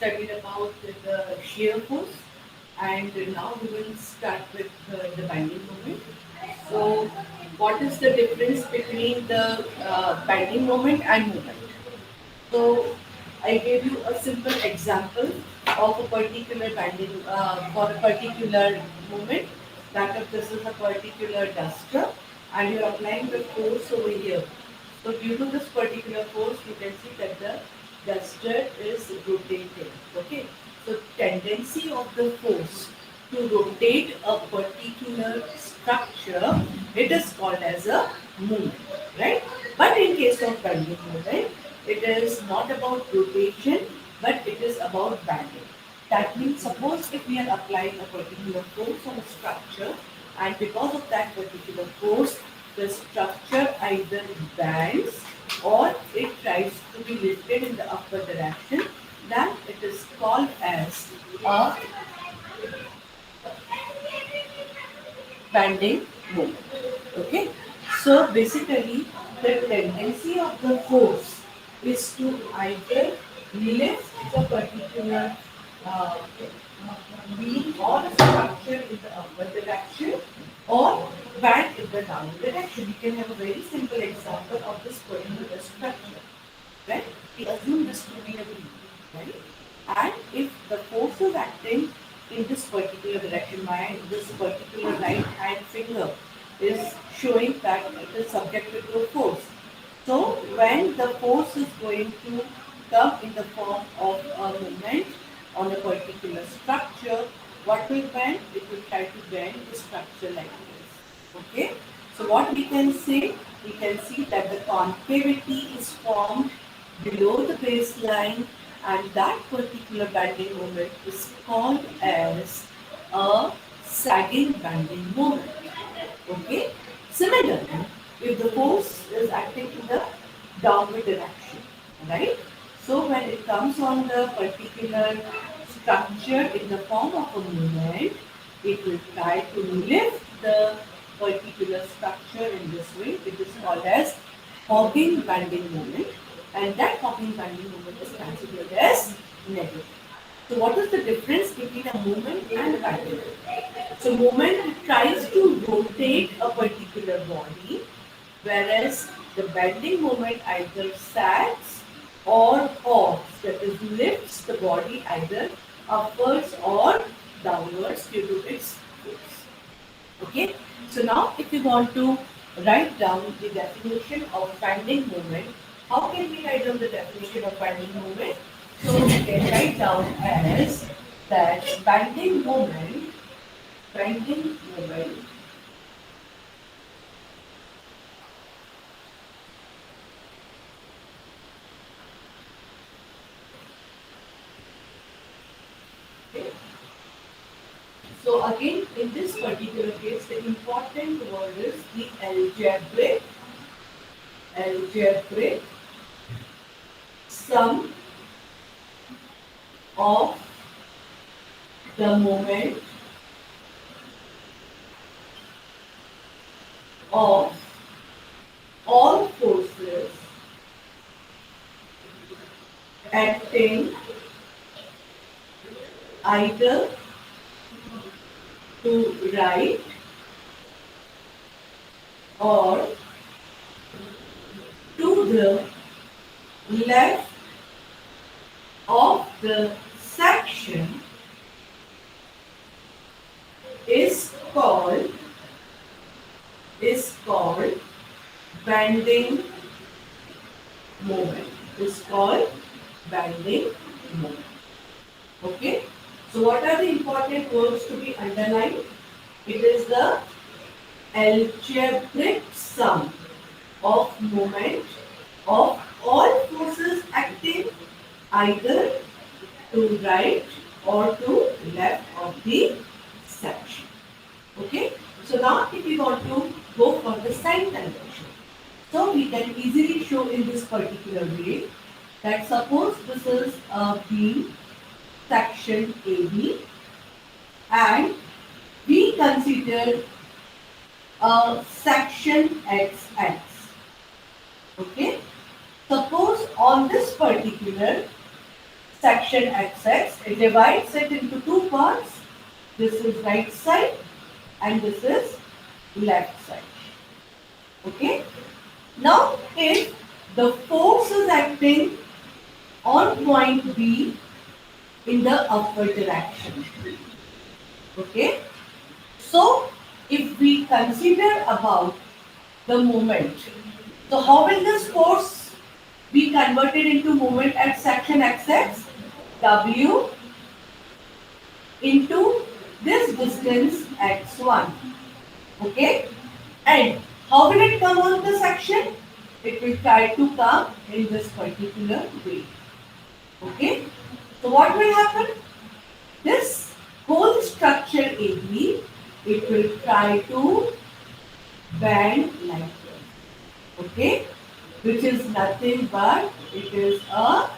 studied about the shear force, and now we will start with the bending moment. So, what is the difference between the bending moment and movement? So, I gave you a simple example of a particular bending for a particular movement. That if this is a particular duster, and you are applying the force over here. So, due to this particular force, you can see that the duster is rotating. Okay. So, tendency of the force to rotate a particular structure, it is called as a movement, right? But in case of bending movement, it is not about rotation, but it is about bending. That means, suppose if we are applying a particular force on a structure, and because of that particular force, the structure either bends or it tries to be lifted in the upward direction, then it is called as a bending moment. Okay. So basically, the tendency of the force is to either lift the particular uh, beam or the structure in the upward direction or bend in the downward direction. We can have a very simple example of this particular structure. Right? We assume this to be a beam, right? And if the force is acting in this particular direction, this particular right hand finger is showing that it is subjected to a force. So when the force is going to come in the form of a movement on a particular structure, what will bend? It will try to bend the structure like this. Okay. So what we can say? We can see that the concavity is formed below the baseline, and that particular bending moment is called as a sagging bending moment. Okay. Similarly, if the force is acting in the downward direction, right? So when it comes on the particular structure in the form of a movement, it will try to lift the particular structure in this way. It is called as hogging bending moment, and that hogging bending moment is considered as negative. So what is the difference between a movement and a bending? So movement tries to rotate a particular body, whereas the bending moment either sags or hogs, that is lifts the body either upwards or downwards due to its force. Okay. So now if you want to write down the definition of bending moment, how can we write down the definition of bending moment? So we can write down as that bending moment okay. So again, in this particular case, the important word is the algebraic sum of the moment of all forces acting either to right or to the left of the section is called bending moment. Is called bending moment. Okay. So what are the important words to be underlined? It is the algebraic sum of moment of all forces acting either to right or to left of the section. Okay. So now if we want to go for the sign convention, so we can easily show in this particular way that suppose this is a beam section AB and we consider a section XX. Okay. Suppose on this particular section XX. It divides it into two parts. This is right side and this is left side. Okay. Now if the force is acting on point B in the upward direction. Okay. So if we consider about the moment, so how will this force be converted into moment at section XX? W into this distance x1. Okay. And how will it come on the section? It will try to come in this particular way. Okay. So what will happen? This whole structure AB, it will try to bend like this. Okay. Which is nothing but it is a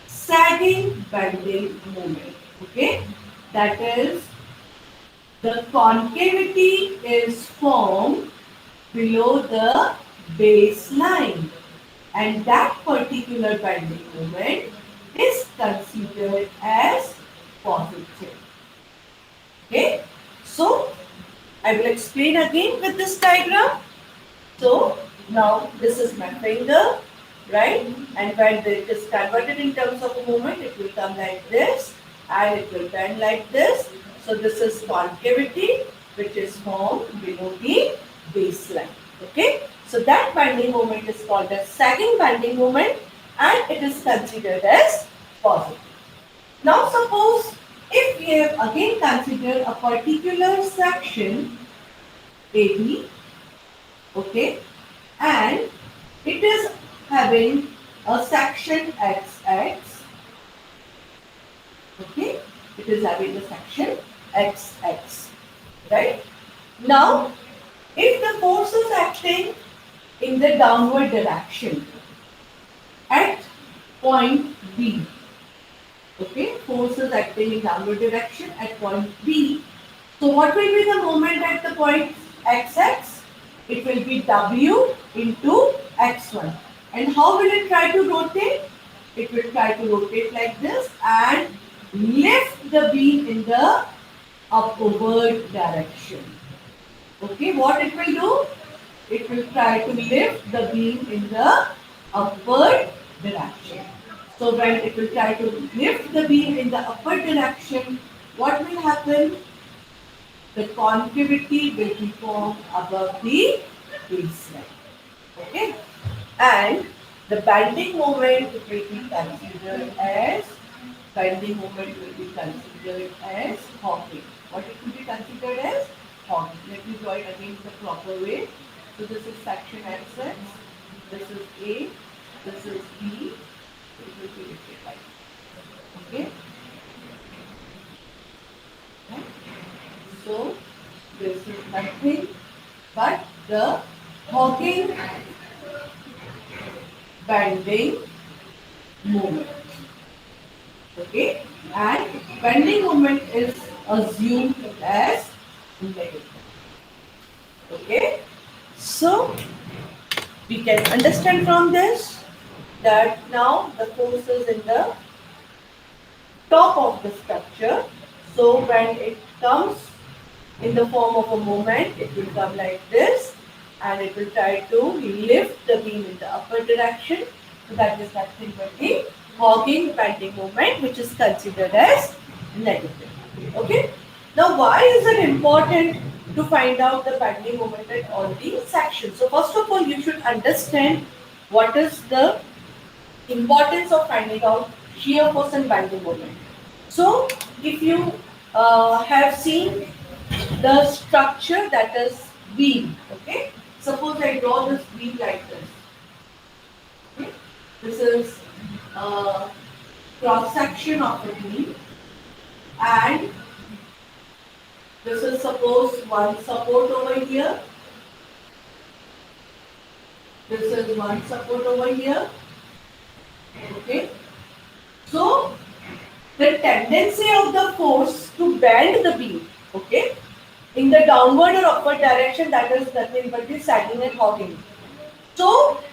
sagging bending moment. Okay. That is, the concavity is formed below the baseline, and that particular bending moment is considered as positive. Okay, so I will explain again with this diagram. So now this is my finger, right? And when it is converted in terms of a moment, it will come like this and it will bend like this. So this is concavity which is formed below the baseline. Okay, so that bending moment is called as sagging bending moment and it is considered as positive. Now suppose if we have again considered a particular section AB, okay, and it is having a section XX, okay, it is having a section XX, right? Now if the force is acting in the downward direction at point B, okay, force is acting in downward direction at point B, so what will be the moment at the point XX? It will be W into X1. And how will it try to rotate? It will try to rotate like this and lift the beam in the upward direction. Okay, what it will do? It will try to lift the beam in the upward direction. So when it will try to lift the beam in the upward direction, what will happen? The concavity will be formed above the baseline. Okay, and the bending moment will be considered as hogging. What it will be considered as? Hogging. Let me draw it again in the proper way. So this is section XX, this is A, this is B. It will be lifted like this. Okay. So this is nothing but the hogging bending moment. Okay, and bending moment is assumed as negative. Okay, so we can understand from this that now the force is in the top of the structure. So when it comes in the form of a moment, it will come like this and it will try to lift the beam in the upper direction. So that is nothing but the hogging bending moment, which is considered as negative. Okay. Now why is it important to find out the bending moment at all these sections? So first of all, you should understand what is the importance of finding out shear force and bending moment. So if you have seen the structure, that is beam, okay. Suppose I draw this beam like this. Okay? This is cross section of the beam, and this is suppose one support over here. This is one support over here. Okay. So the tendency of the force to bend the beam, okay, in the downward or upward direction, that is nothing but the sagging and hogging. So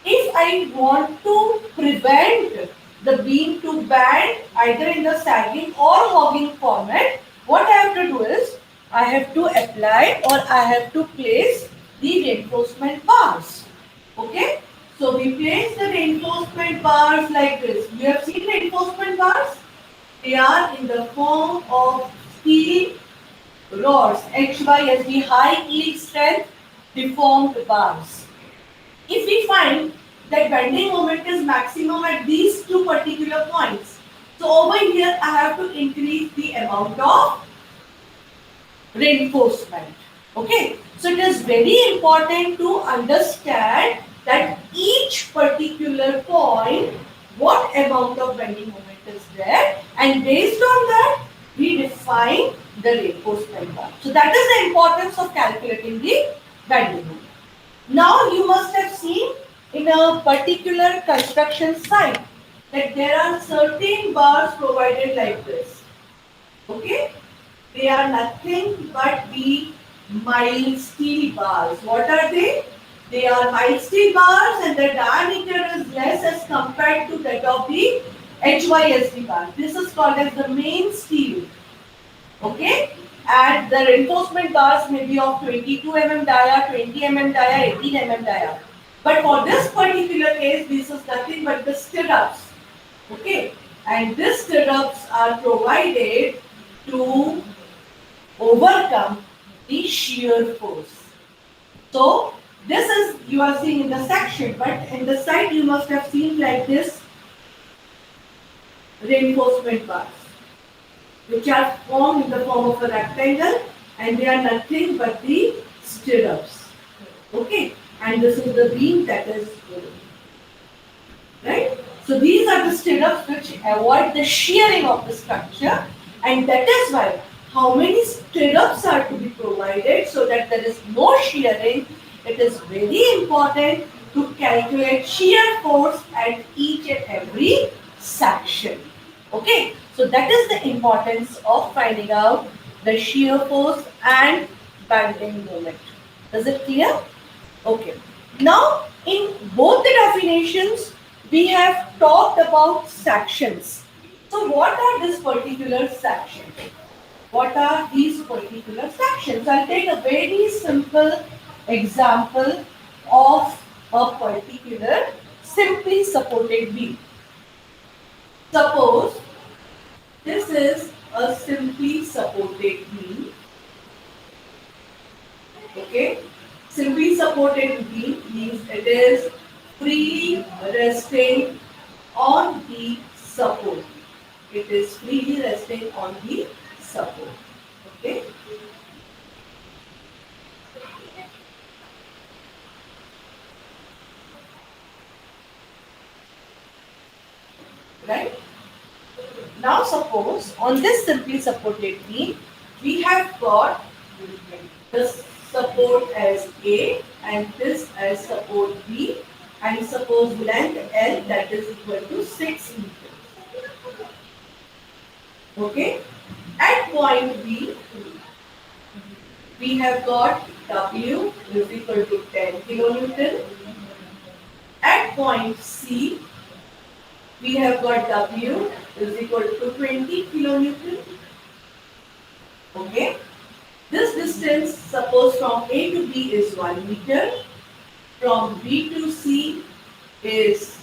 if I want to prevent the beam to bend either in the sagging or hogging format, what I have to do is I have to apply or I have to place the reinforcement bars. Okay, so we place the reinforcement bars like this. You have seen reinforcement bars? They are in the form of steel rods, HYSD, high yield strength deformed bars. If we find that bending moment is maximum at these two particular points, so over here I have to increase the amount of reinforcement. Okay, so it is very important to understand that each particular point, what amount of bending moment is there, and based on that, we define the reinforcement bar. So that is the importance of calculating the bending moment. Now you must have seen in a particular construction site that there are certain bars provided like this. Okay? They are nothing but the mild steel bars. What are they? They are mild steel bars and their diameter is less as compared to that of the HYSD bar. This is called as the main steel. Okay? And the reinforcement bars may be of 22 mm dia, 20 mm dia, 18 mm dia. But for this particular case, this is nothing but the stirrups. Okay? And these stirrups are provided to overcome the shear force. So, this is you are seeing in the section, but in the side you must have seen like this reinforcement bars, which are formed in the form of a rectangle and they are nothing but the stirrups. Okay, and this is the beam that is right. So these are the stirrups which avoid the shearing of the structure, and that is why how many stirrups are to be provided so that there is no shearing. It is very important to calculate shear force at each and every section. Okay, so that is the importance of finding out the shear force and bending moment. Is it clear? Okay. Now, in both the definitions, we have talked about sections. So, what are these particular sections? What are these particular sections? I'll take a very simple example of a particular simply supported beam. Suppose this is a simply supported beam. Okay, simply supported beam means it is freely resting on the support. It is freely resting on the support. Okay. Right? Now suppose on this simply supported beam, we have got this support as A and this as support B, and suppose length L that is equal to 6 meters. Okay. At point B, we have got W is equal to 10 kilonewton. At point C, we have got W is equal to 20 kilonewton. Okay. This distance, suppose from A to B is 1 meter, from B to C is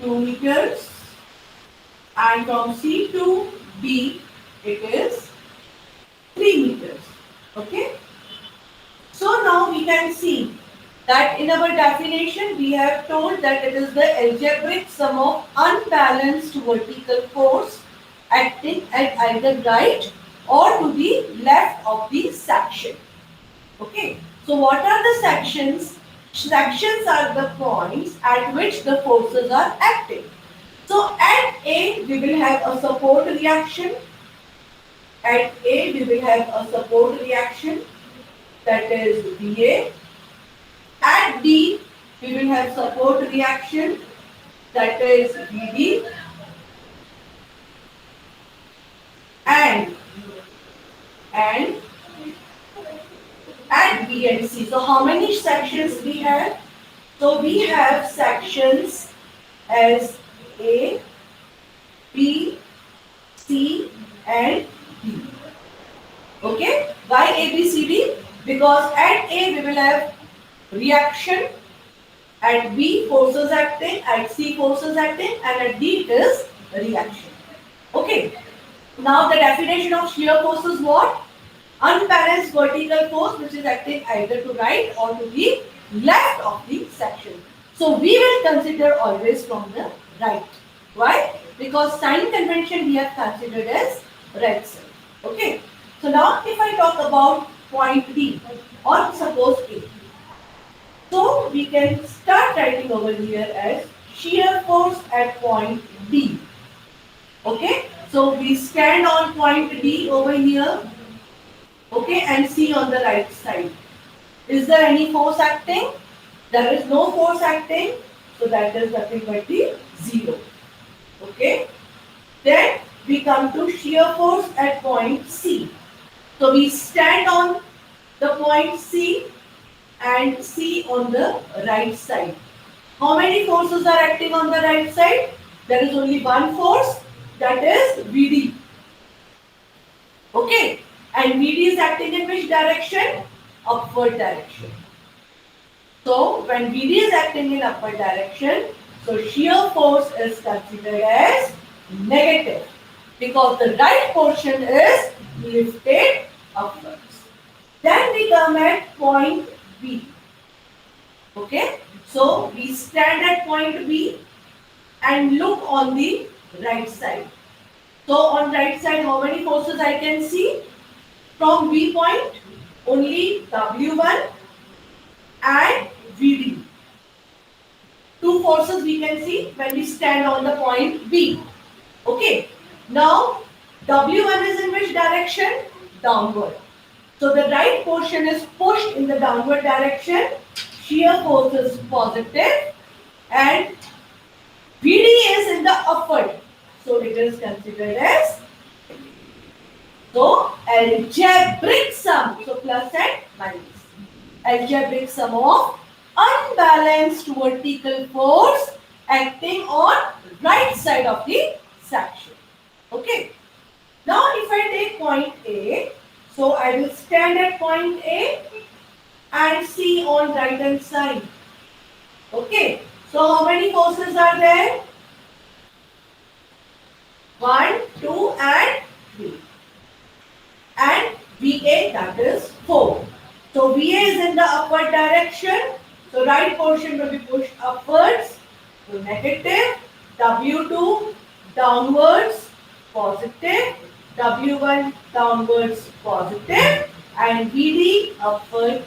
2 meters, and from C to B it is 3 meters. Okay. So now we can see that in our definition we have told that it is the algebraic sum of unbalanced vertical force acting at either right or to the left of the section. Okay. So what are the sections? Sections are the points at which the forces are acting. So at A we will have a support reaction. At A we will have a support reaction, that is VA. At D we will have support reaction, that is VD. And at B and C. So how many sections we have? So we have sections as A, B, C and D. Okay? Why A, B, C, D? Because at A we will have reaction, at B forces acting, at C forces acting, and at D it is reaction. Okay? Now the definition of shear force is what? Unbalanced vertical force which is acting either to right or to the left of the section. So we will consider always from the right. Why? Because sign convention we have considered as right side. Okay. So now if I talk about point D or suppose A. So we can start writing over here as shear force at point D. Okay. So we stand on point D over here. Okay, and see on the right side. Is there any force acting? There is no force acting, so that is nothing but the 0. Okay, then we come to shear force at point C. So we stand on the point C and see on the right side. How many forces are acting on the right side? There is only one force, that is VD. Okay, and VD is acting in which direction? Upward direction. So when VD is acting in upward direction, so shear force is considered as negative because the right portion is lifted upwards. Then we come at point B. Okay, so we stand at point B and look on the right side. So on right side, how many forces I can see? From B point, only W1 and VD. Two forces we can see when we stand on the point B. Okay. Now, W1 is in which direction? Downward. So the right portion is pushed in the downward direction. Shear force is positive and VD is in the upward. So it is considered as, so algebraic sum, so plus and minus. Algebraic sum of unbalanced vertical force acting on right side of the section. Okay. Now if I take point A, so I will stand at point A and see on right hand side. Okay. So how many forces are there? 1, 2 and 3. And VA, that is 4. So VA is in the upward direction. So right portion will be pushed upwards. So negative. W2 downwards positive. W1 downwards positive. And VD upward.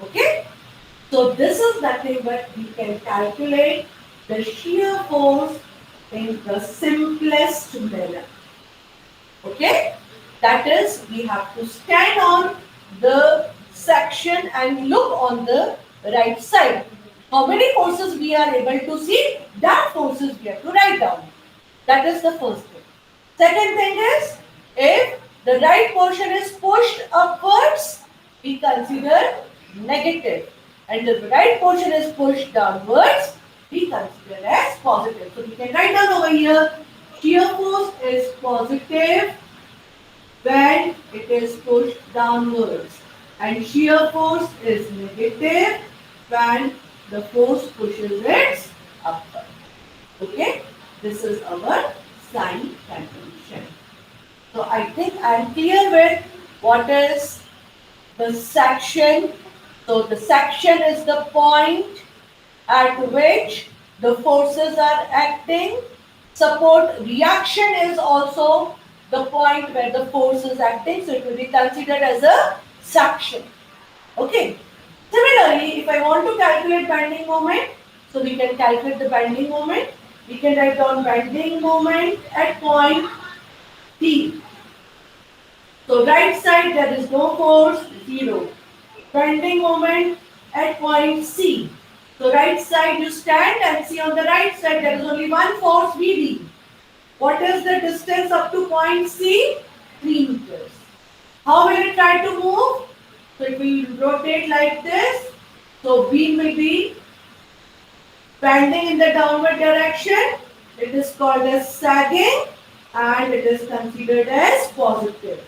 Okay. So this is nothing but we can calculate the shear force in the simplest manner. Okay. That is, we have to stand on the section and look on the right side. How many forces we are able to see? That forces we have to write down. That is the first thing. Second thing is, if the right portion is pushed upwards, we consider negative. And if the right portion is pushed downwards, we consider as positive. So we can write down over here, shear force is positive when it is pushed downwards and shear force is negative when the force pushes it upward. Okay, this is our sign convention. So I think I am clear with what is the section. So the section is the point at which the forces are acting. Support reaction is also the point where the force is acting, so it will be considered as a section. Okay. Similarly, if I want to calculate bending moment, so we can calculate the bending moment. We can write down bending moment at point T. So right side there is no force, 0. Bending moment at point C. So right side you stand and see on the right side there is only one force, VD. What is the distance up to point C? 3 meters. How will it try to move? So it will rotate like this. So beam will be bending in the downward direction, it is called as sagging and it is considered as positive.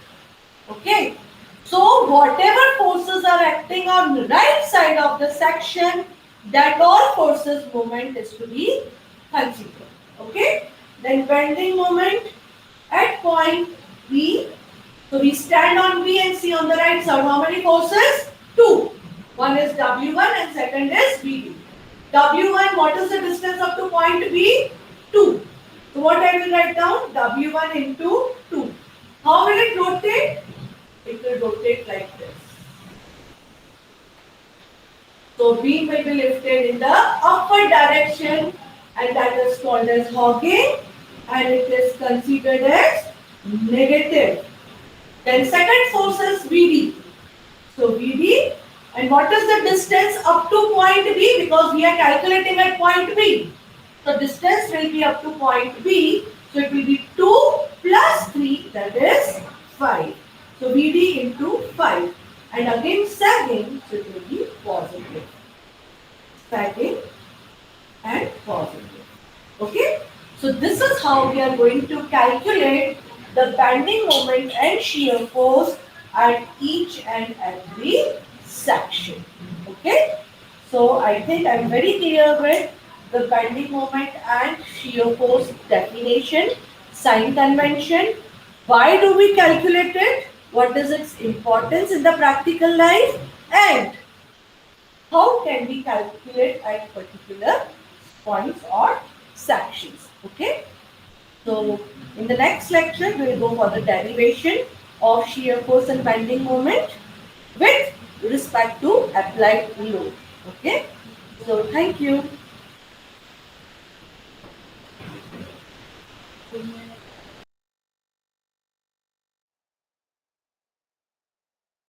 Okay. So whatever forces are acting on the right side of the section, that all forces moment is to be considered. Okay. Then bending moment at point B. So we stand on B and see on the right side how many forces? 2. One is W1 and second is BB. W1, what is the distance up to point B? 2. So what I will write down? W1 into 2. How will it rotate? It will rotate like this. So beam will be lifted in the upward direction and that is called as hogging and it is considered as negative. Then second force is VD. So VD and what is the distance up to point B because we are calculating at point B. So distance will be up to point B. So it will be 2 plus 3 that is 5. So VD into 5 and again sagging so it will be positive. Sagging and positive. Okay. So this is how we are going to calculate the bending moment and shear force at each and every section. Okay. So I think I am very clear with the bending moment and shear force definition, sign convention. Why do we calculate it? What is its importance in the practical life? And how can we calculate at particular points or sections? Okay. So in the next lecture, we will go for the derivation of shear force and bending moment with respect to applied load. Okay. So thank you.